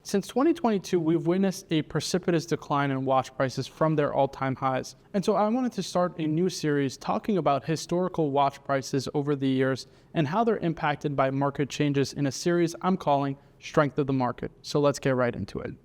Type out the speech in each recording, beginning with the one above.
Since 2022, we've witnessed a precipitous decline in watch prices from their all-time highs. And so I wanted to start a new series talking about historical watch prices over the years and how they're impacted by market changes in a series I'm calling Strength of the Market. So let's get right into it.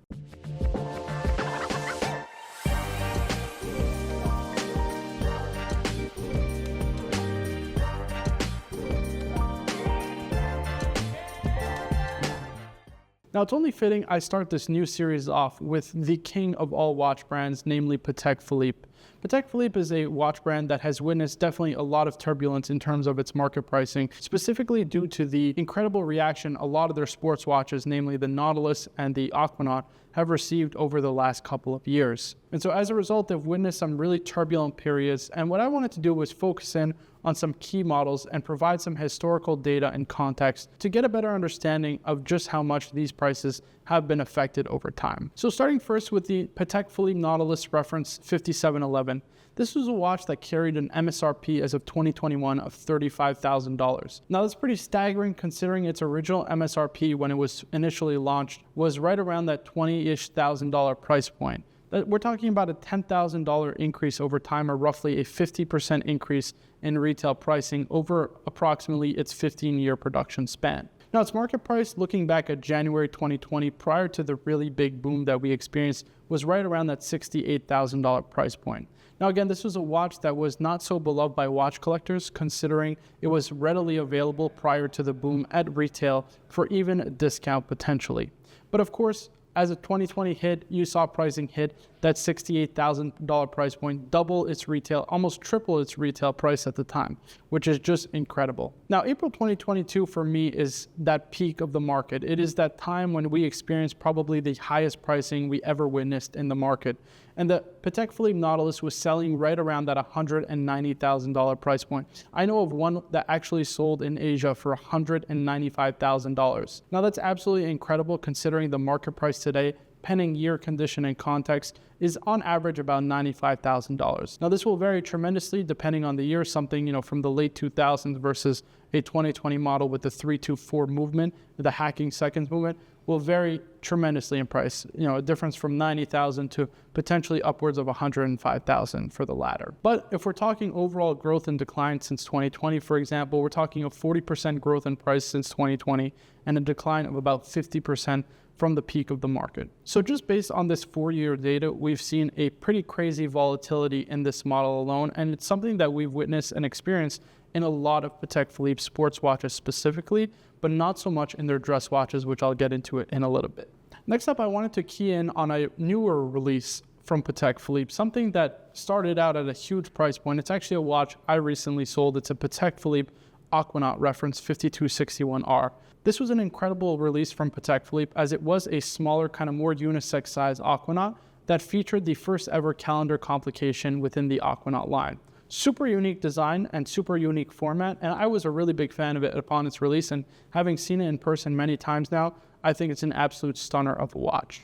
Now, it's only fitting I start this new series off with the king of all watch brands, namely Patek Philippe. Patek Philippe is a watch brand that has witnessed definitely a lot of turbulence in terms of its market pricing, specifically due to the incredible reaction a lot of their sports watches, namely the Nautilus and the Aquanot, have received over the last couple of years. And so as a result, they've witnessed some really turbulent periods. And what I wanted to do was focus in on some key models and provide some historical data and context to get a better understanding of just how much these prices have been affected over time. So starting first with the Patek Philippe Nautilus reference 5711. This was a watch that carried an MSRP as of 2021 of $35,000. Now that's pretty staggering considering its original MSRP when it was initially launched was right around that $20,000-ish price point. We're talking about a $10,000 increase over time, or roughly a 50% increase in retail pricing over approximately its 15-year production span. Now, its market price, looking back at January 2020, prior to the really big boom that we experienced, was right around that $68,000 price point. Now, again, this was a watch that was not so beloved by watch collectors, considering it was readily available prior to the boom at retail for even a discount potentially. But of course, as a 2020 hit, you saw pricing hit that $68,000 price point, double its retail, almost triple its retail price at the time, which is just incredible. Now, April 2022 for me is that peak of the market. It is that time when we experienced probably the highest pricing we ever witnessed in the market. And the Patek Philippe Nautilus was selling right around that $190,000 price point. I know of one that actually sold in Asia for $195,000. Now that's absolutely incredible considering the market price today, pending year, condition, and context, is on average about $95,000. Now this will vary tremendously depending on the year, something from the late 2000s versus a 2020 model with the 3-2-4 movement, the hacking seconds movement, will vary tremendously in price. A difference from $90,000 to potentially upwards of $105,000 for the latter. But if we're talking overall growth and decline since 2020, for example, we're talking a 40% growth in price since 2020 and a decline of about 50% from the peak of the market. So just based on this 4-year data, we've seen a pretty crazy volatility in this model alone, and it's something that we've witnessed and experienced in a lot of Patek Philippe sports watches specifically, but not so much in their dress watches, which I'll get into it in a little bit. Next up, I wanted to key in on a newer release from Patek Philippe, something that started out at a huge price point. It's actually a watch I recently sold. It's a Patek Philippe Aquanot reference 5261R. This was an incredible release from Patek Philippe as it was a smaller, kind of more unisex size Aquanot that featured the first ever calendar complication within the Aquanot line. Super unique design and super unique format, and I was a really big fan of it upon its release, and having seen it in person many times now, I think it's an absolute stunner of a watch.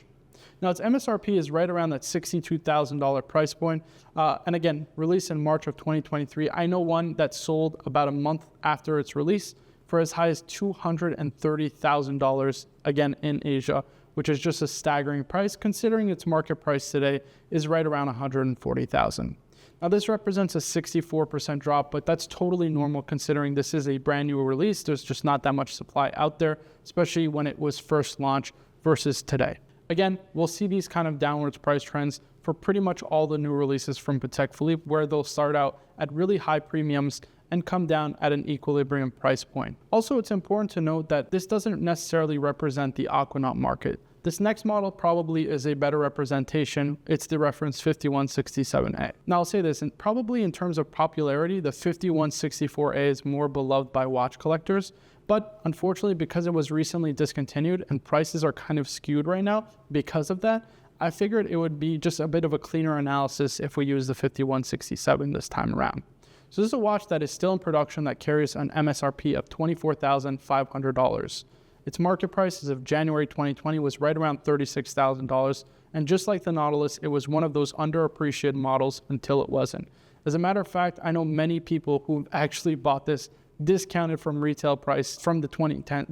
Now, its MSRP is right around that $62,000 price point, and again, released in March of 2023. I know one that sold about a month after its release for as high as $230,000, again in Asia, which is just a staggering price considering its market price today is right around $140,000. Now this represents a 64% drop, but that's totally normal considering this is a brand new release. There's just not that much supply out there, especially when it was first launched versus today. Again, we'll see these kind of downwards price trends for pretty much all the new releases from Patek Philippe, where they'll start out at really high premiums and come down at an equilibrium price point. Also, it's important to note that this doesn't necessarily represent the Aquanot market. This next model probably is a better representation. It's the reference 5167A. Now I'll say this, and probably in terms of popularity, the 5164A is more beloved by watch collectors, but unfortunately because it was recently discontinued and prices are kind of skewed right now because of that, I figured it would be just a bit of a cleaner analysis if we use the 5167 this time around. So this is a watch that is still in production that carries an MSRP of $24,500. Its market price as of January 2020 was right around $36,000, and just like the Nautilus, it was one of those underappreciated models until it wasn't. As a matter of fact, I know many people who've actually bought this discounted from retail price from the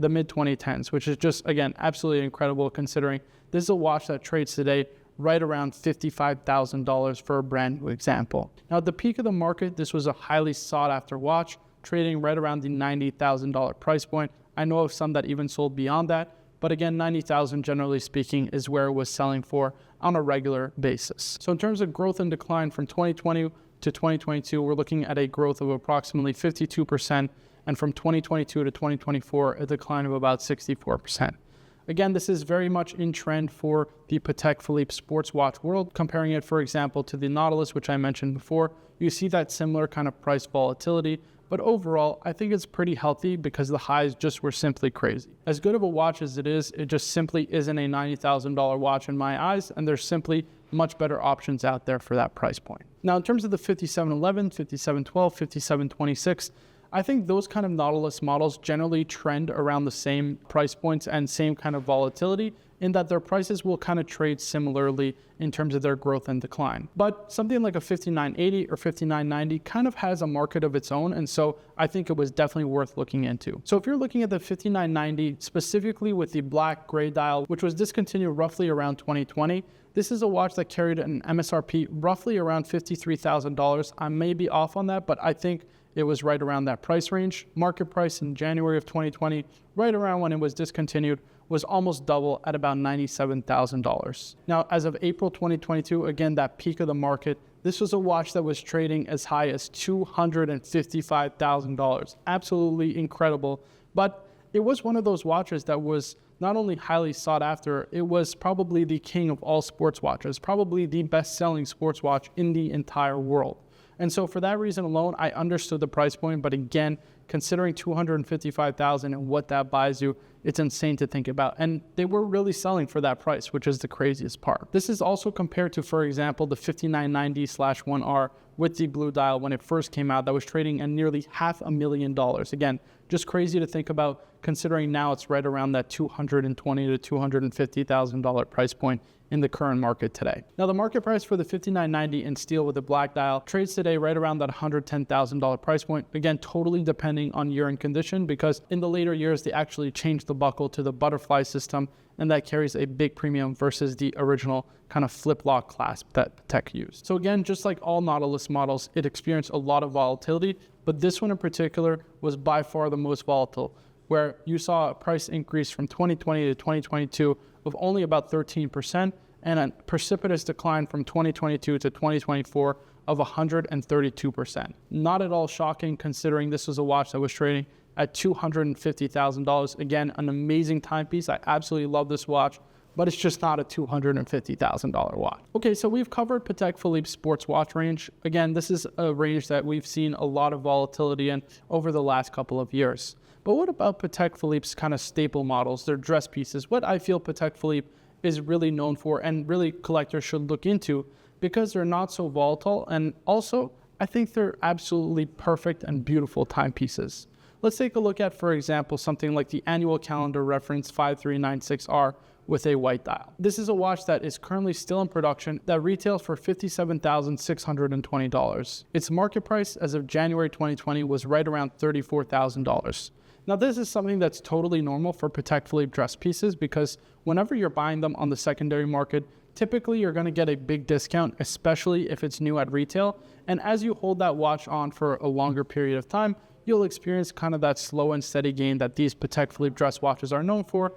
mid 2010s, which is just, again, absolutely incredible considering this is a watch that trades today right around $55,000 for a brand new example. Now, at the peak of the market, this was a highly sought after watch, trading right around the $90,000 price point. I know of some that even sold beyond that, but again, $90,000 generally speaking is where it was selling for on a regular basis. So in terms of growth and decline from 2020 to 2022, we're looking at a growth of approximately 52%, and from 2022 to 2024, a decline of about 64%. Again, this is very much in trend for the Patek Philippe sports watch world. Comparing it, for example, to the Nautilus, which I mentioned before, you see that similar kind of price volatility. But overall, I think it's pretty healthy because the highs just were simply crazy. As good of a watch as it is, it just simply isn't a $90,000 watch in my eyes, and there's simply much better options out there for that price point. Now, in terms of the 5711, 5712, 5726, I think those kind of Nautilus models generally trend around the same price points and same kind of volatility, in that their prices will kind of trade similarly in terms of their growth and decline. But something like a 5980 or 5990 kind of has a market of its own, and so I think it was definitely worth looking into. So if you're looking at the 5990, specifically with the black gray dial, which was discontinued roughly around 2020, this is a watch that carried an MSRP roughly around $53,000. I may be off on that, but I think it was right around that price range. Market price in January of 2020, right around when it was discontinued, was almost double at about $97,000. Now, as of April 2022, again, that peak of the market, this was a watch that was trading as high as $255,000. Absolutely incredible. But it was one of those watches that was not only highly sought after, it was probably the king of all sports watches, probably the best-selling sports watch in the entire world. And so for that reason alone, I understood the price point, but again, considering $255,000 and what that buys you, it's insane to think about. And they were really selling for that price, which is the craziest part. This is also compared to, for example, the 5990/1R with the blue dial when it first came out, that was trading at nearly $500,000. Again, just crazy to think about, considering now it's right around that $220,000 to $250,000 price point in the current market today. Now, the market price for the 5990 in steel with the black dial trades today right around that $110,000 price point. Again, totally depending on year and condition, because in the later years, they actually changed the buckle to the butterfly system, and that carries a big premium versus the original kind of flip lock clasp that Patek used. So again, just like all Nautilus models, it experienced a lot of volatility, but this one in particular was by far the most volatile, where you saw a price increase from 2020 to 2022 of only about 13%, and a precipitous decline from 2022 to 2024 of 132%. Not at all shocking, considering this was a watch that was trading at $250,000. Again, an amazing timepiece. I absolutely love this watch, but it's just not a $250,000 watch. Okay, so we've covered Patek Philippe's sports watch range. Again, this is a range that we've seen a lot of volatility in over the last couple of years. But what about Patek Philippe's kind of staple models, their dress pieces? What I feel Patek Philippe is really known for, and really collectors should look into, because they're not so volatile, and also I think they're absolutely perfect and beautiful timepieces. Let's take a look at, for example, something like the annual calendar reference 5396R with a white dial. This is a watch that is currently still in production that retails for $57,620. Its market price as of January 2020 was right around $34,000. Now, this is something that's totally normal for Patek Philippe dress pieces, because whenever you're buying them on the secondary market, typically you're going to get a big discount, especially if it's new at retail. And as you hold that watch on for a longer period of time, you'll experience kind of that slow and steady gain that these Patek Philippe dress watches are known for,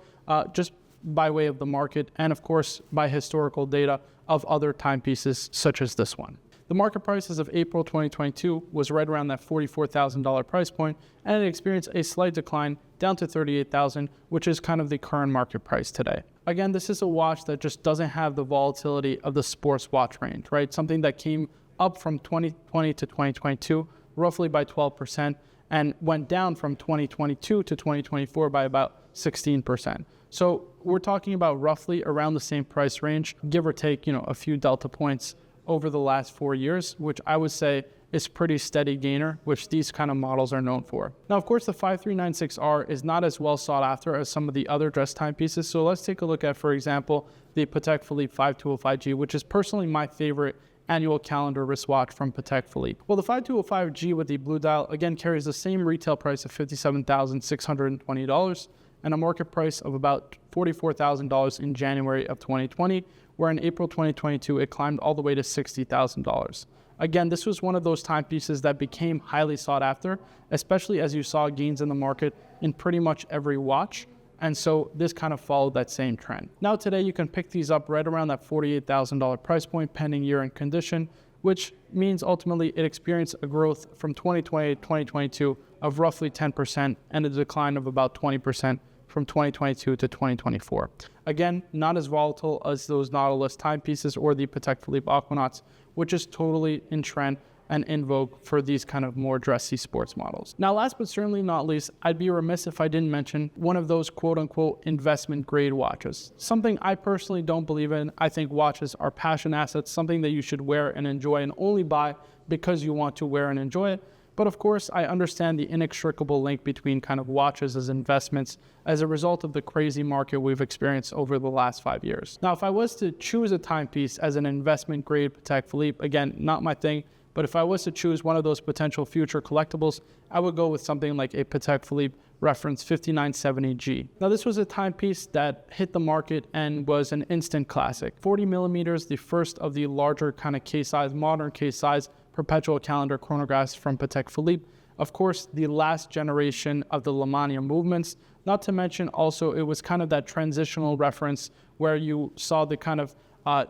just by way of the market and, of course, by historical data of other timepieces such as this one. The market price as of April 2022 was right around that $44,000 price point, and it experienced a slight decline down to $38,000, which is kind of the current market price today. Again, this is a watch that just doesn't have the volatility of the sports watch range, right? Something that came up from 2020 to 2022 roughly by 12%, and went down from 2022 to 2024 by about 16%. So we're talking about roughly around the same price range, give or take, a few delta points over the last 4 years, which I would say is pretty steady gainer, which these kind of models are known for. Now, of course, the 5396R is not as well sought after as some of the other dress timepieces. So let's take a look at, for example, the Patek Philippe 5205G, which is personally my favorite annual calendar wristwatch from Patek Philippe. Well, the 5205G with the blue dial again carries the same retail price of $57,620 and a market price of about $44,000 in January of 2020, where in April 2022 it climbed all the way to $60,000. Again, this was one of those timepieces that became highly sought after, especially as you saw gains in the market in pretty much every watch. And so this kind of followed that same trend. Now today you can pick these up right around that $48,000 price point pending year-end condition, which means ultimately it experienced a growth from 2020 to 2022 of roughly 10% and a decline of about 20% from 2022 to 2024. Again, not as volatile as those Nautilus timepieces or the Patek Philippe Aquanauts, which is totally in trend and in vogue for these kind of more dressy sports models. Now, last but certainly not least, I'd be remiss if I didn't mention one of those quote-unquote investment grade watches. Something I personally don't believe in. I think watches are passion assets, something that you should wear and enjoy and only buy because you want to wear and enjoy it. But of course, I understand the inextricable link between kind of watches as investments as a result of the crazy market we've experienced over the last 5 years. Now, if I was to choose a timepiece as an investment grade Patek Philippe, again, not my thing, but if I was to choose one of those potential future collectibles, I would go with something like a Patek Philippe reference 5970G. Now, this was a timepiece that hit the market and was an instant classic. 40 millimeters, the first of the larger kind of case size, modern case size, perpetual calendar chronographs from Patek Philippe. Of course, the last generation of the Lemania movements, not to mention also it was kind of that transitional reference where you saw the kind of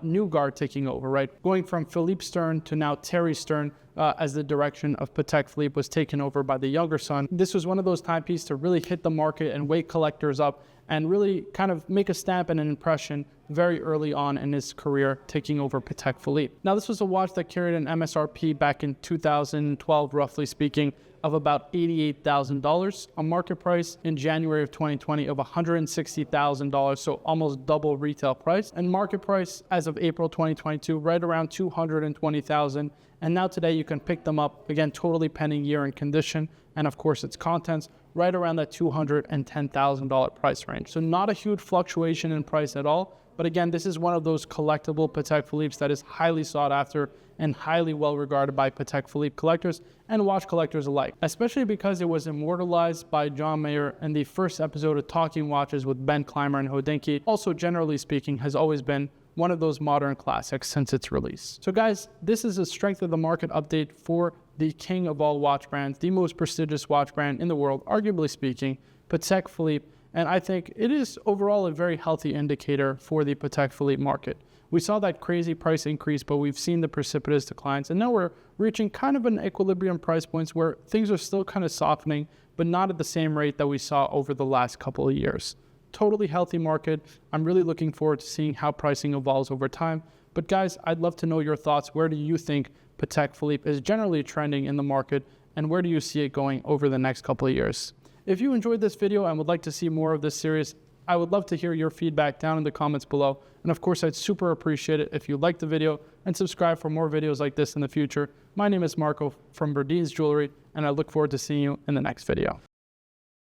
new guard taking over, right? Going from Philippe Stern to now Terry Stern as the direction of Patek Philippe was taken over by the younger son. This was one of those timepieces to really hit the market and wake collectors up and really kind of make a stamp and an impression very early on in his career taking over Patek Philippe. Now, this was a watch that carried an MSRP back in 2012, roughly speaking, of about $88,000, a market price in January of 2020 of $160,000, so almost double retail price, and market price as of April 2022, right around $220,000. And now today you can pick them up, again, totally pending year and condition, and of course its contents, right around that $210,000 price range. So not a huge fluctuation in price at all. But again, this is one of those collectible Patek Philippe's that is highly sought after and highly well regarded by Patek Philippe collectors and watch collectors alike, especially because it was immortalized by John Mayer in the first episode of Talking Watches with Ben Clymer and Hodinkee. Also, generally speaking, has always been one of those modern classics since its release. So guys, this is a strength of the market update for the king of all watch brands, the most prestigious watch brand in the world, arguably speaking, Patek Philippe. And I think it is overall a very healthy indicator for the Patek Philippe market. We saw that crazy price increase, but we've seen the precipitous declines. And now we're reaching kind of an equilibrium price points where things are still kind of softening, but not at the same rate that we saw over the last couple of years. Totally healthy market. I'm really looking forward to seeing how pricing evolves over time. But guys, I'd love to know your thoughts. Where do you think Patek Philippe is generally trending in the market? And where do you see it going over the next couple of years? If you enjoyed this video and would like to see more of this series, I would love to hear your feedback down in the comments below. And of course, I'd super appreciate it if you liked the video and subscribe for more videos like this in the future. My name is Marco from Burdeen's Jewelry, and I look forward to seeing you in the next video.